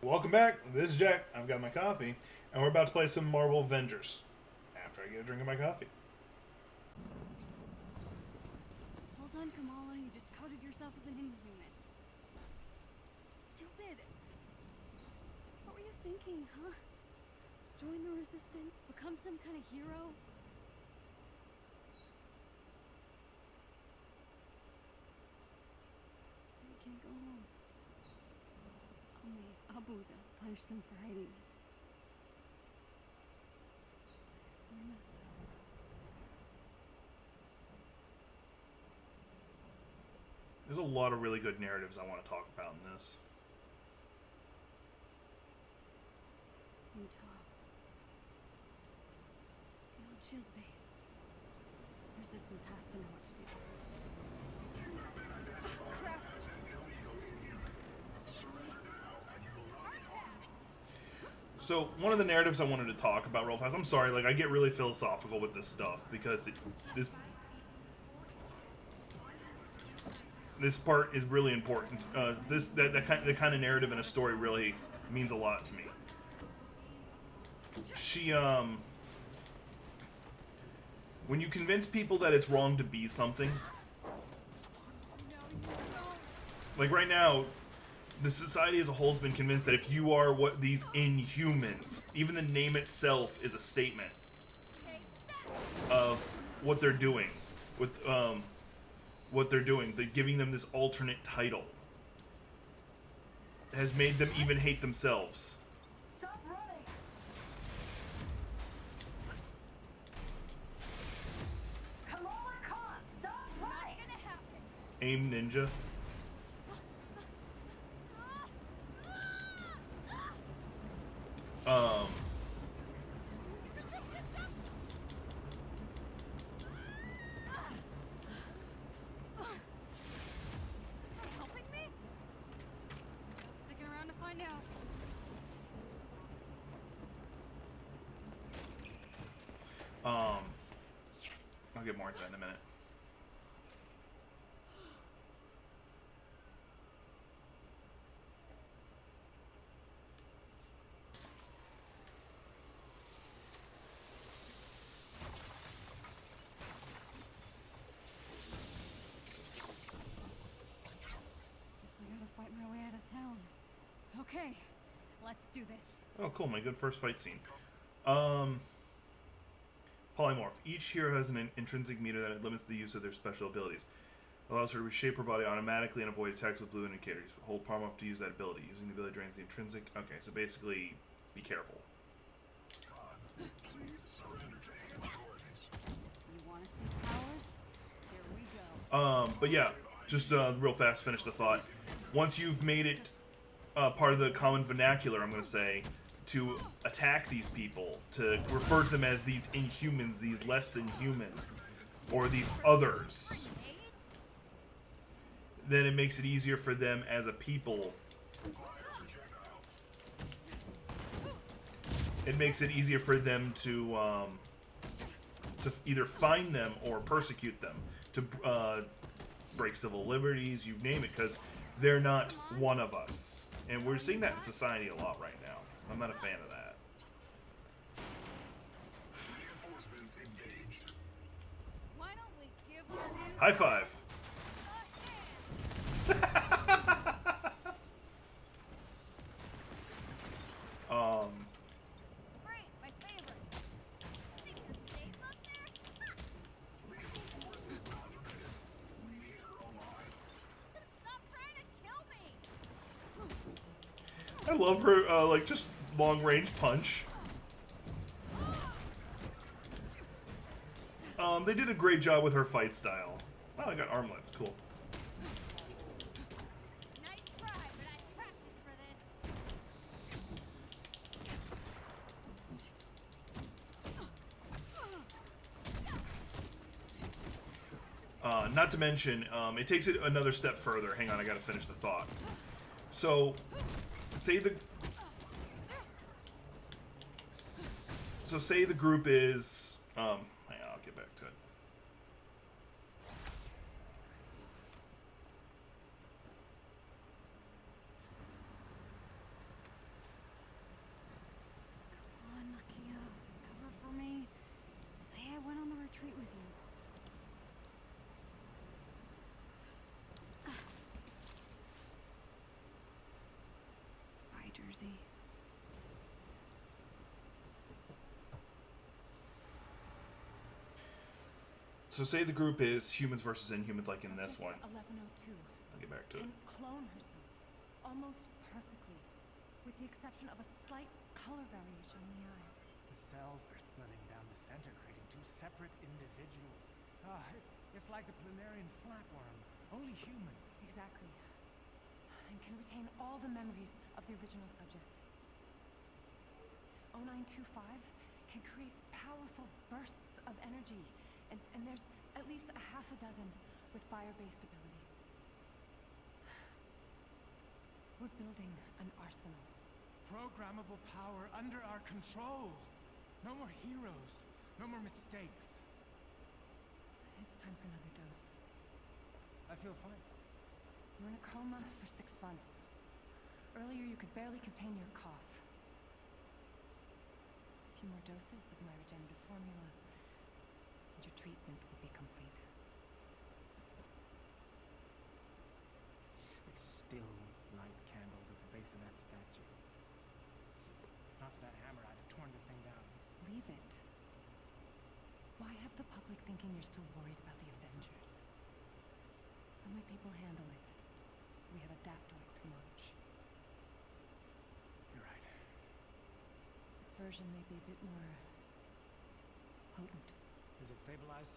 Welcome back. This is Jack. I've got my coffee, and we're about to play some Marvel Avengers. After I get a drink of my coffee. Well done, Kamala. You just outed yourself as an Inhuman. Stupid. What were you thinking, huh? Join the Resistance? Become some kind of hero? We can go home. Only Abu will punish them for hiding. We messed up. There's a lot of really good narratives I want to talk about in this. Utah. The old shield base. Resistance has to know what to do. Crap. So, one of the narratives I wanted to talk about real fast. I'm sorry, like I get really philosophical with this stuff because this part is really important. That kind of narrative in a story really means a lot to me. When you convince people that it's wrong to be something, like right now, the society as a whole has been convinced that if you are what these Inhumans, even the name itself is a statement of what they're doing with what they're doing. They're giving them this alternate title has made them even hate themselves. Stop running! Kamala Khan, stop running! Not gonna happen. Aim ninja. Um, Helping me? Sticking around to find out. Yes. I'll get more into that in a minute. Guess I gotta fight my way out of town. Okay, let's do this. Oh, cool. My good first fight scene. Polymorph. Each hero has an intrinsic meter that limits the use of their special abilities. Allows her to reshape her body automatically and avoid attacks with blue indicators. Hold Polymorph to use that ability. Using the ability drains the intrinsic... Okay, so basically, be careful. You wanna see powers? Here we go. But yeah, just real fast, finish the thought. Once you've made it part of the common vernacular, I'm going to say, to attack these people, to refer to them as these Inhumans, these less than human, or these others, then it makes it easier for them as a people. It makes it easier for them to either find them or persecute them, to break civil liberties, you name it, because they're not one of us. And we're seeing that in society a lot right now. I'm not a fan of that. Why don't we give our new High five. Great, my favorite. Think you're safe up there? Stop trying to kill me! I love her, like, just long-range punch. They did a great job with her fight style. Oh, I got armlets. Cool. Nice try, but I practiced for this. Not to mention, it takes it another step further. Hang on, I gotta finish the thought. So, say the group is hang on, I'll get back to it. see. So say the group is humans versus Inhumans, like in this one. 1102 I'll get back to it. can clone herself almost perfectly, with the exception of a slight color variation in the eyes. The cells are splitting down the center, creating two separate individuals. It's like the planarian flatworm, only human. Exactly. And can retain all the memories of the original subject. 0925 can create powerful bursts of energy, and there's at least a half a dozen with fire-based abilities. We're building an arsenal. Programmable power under our control. No more heroes, no more mistakes. It's time for another dose. I feel fine. You were in a coma for 6 months. Earlier, you could barely contain your cough. A few more doses of my regenerative formula, and your treatment will be complete. They still light candles at the base of that statue. Not for that hammer, I'd have torn the thing down. Leave it. Why have the public thinking you're still worried about the Avengers? When my people handle it, we have adaptoid to launch. You're right. This version may be a bit more potent. Is it stabilized?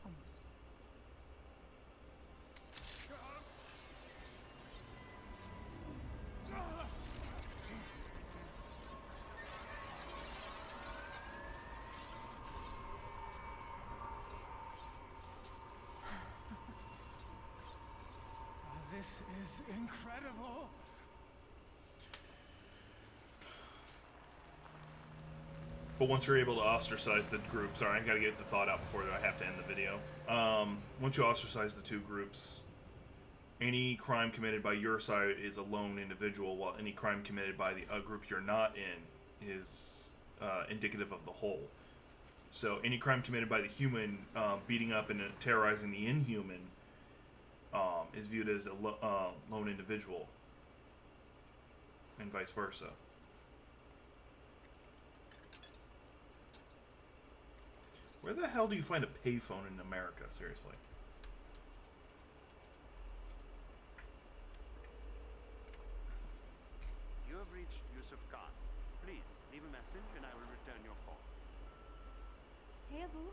Almost. This is incredible. But once you're able to ostracize the group, sorry, I gotta get the thought out before I have to end the video. Once you ostracize the two groups, any crime committed by your side is a lone individual, while any crime committed by the group you're not in is indicative of the whole. So any crime committed by the human beating up and terrorizing the Inhuman is viewed as a lone individual, and vice versa. Where the hell do you find a payphone in America, seriously? You have reached Yusuf Khan. Please, leave a message and I will return your call. Hey, Abu.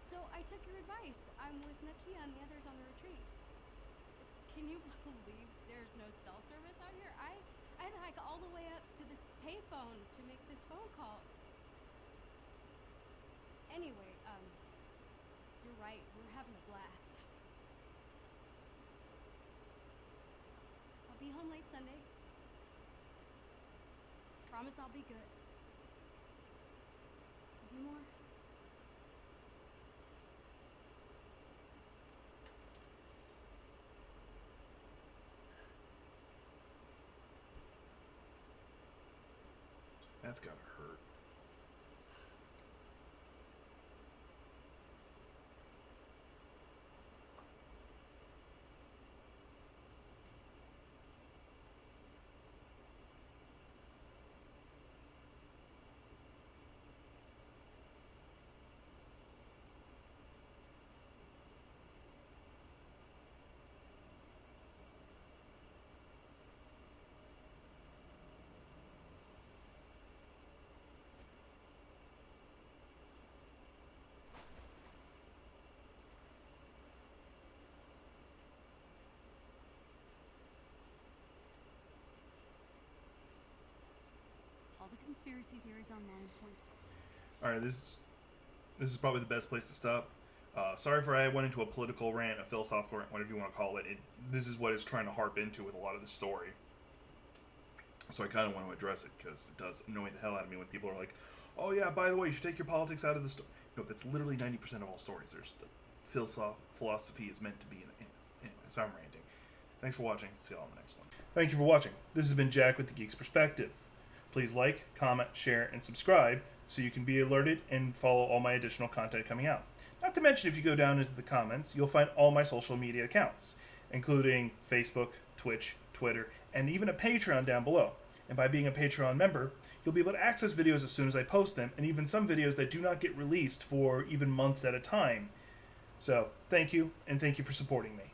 So I took your advice. I'm with Nakia and the others on the retreat. Can you believe there's no cell service out here? I had to hike all the way up to this payphone to make this phone call. Anyway, you're right. We're having a blast. I'll be home late Sunday. Promise I'll be good. Love you more. That's gotta hurt. All the conspiracy theories online point. All right, this is probably the best place to stop. Sorry for I went into a political rant, a philosophical rant, whatever you want to call it. This is what it's trying to harp into with a lot of the story. So I kind of want to address it because it does annoy the hell out of me when people are like, "Oh yeah, by the way, you should take your politics out of the story." No, that's literally 90% of all stories. There's the philosophy is meant to be in it. Anyway, so I'm ranting. Thanks for watching. See you all in the next one. Thank you for watching. This has been Jack with the Geek's Perspective. Please like, comment, share, and subscribe so you can be alerted and follow all my additional content coming out. Not to mention, if you go down into the comments, you'll find all my social media accounts. including Facebook, Twitch, Twitter, and even a Patreon down below. And by being a Patreon member, you'll be able to access videos as soon as I post them, and even some videos that do not get released for even months at a time. So, thank you, and thank you for supporting me.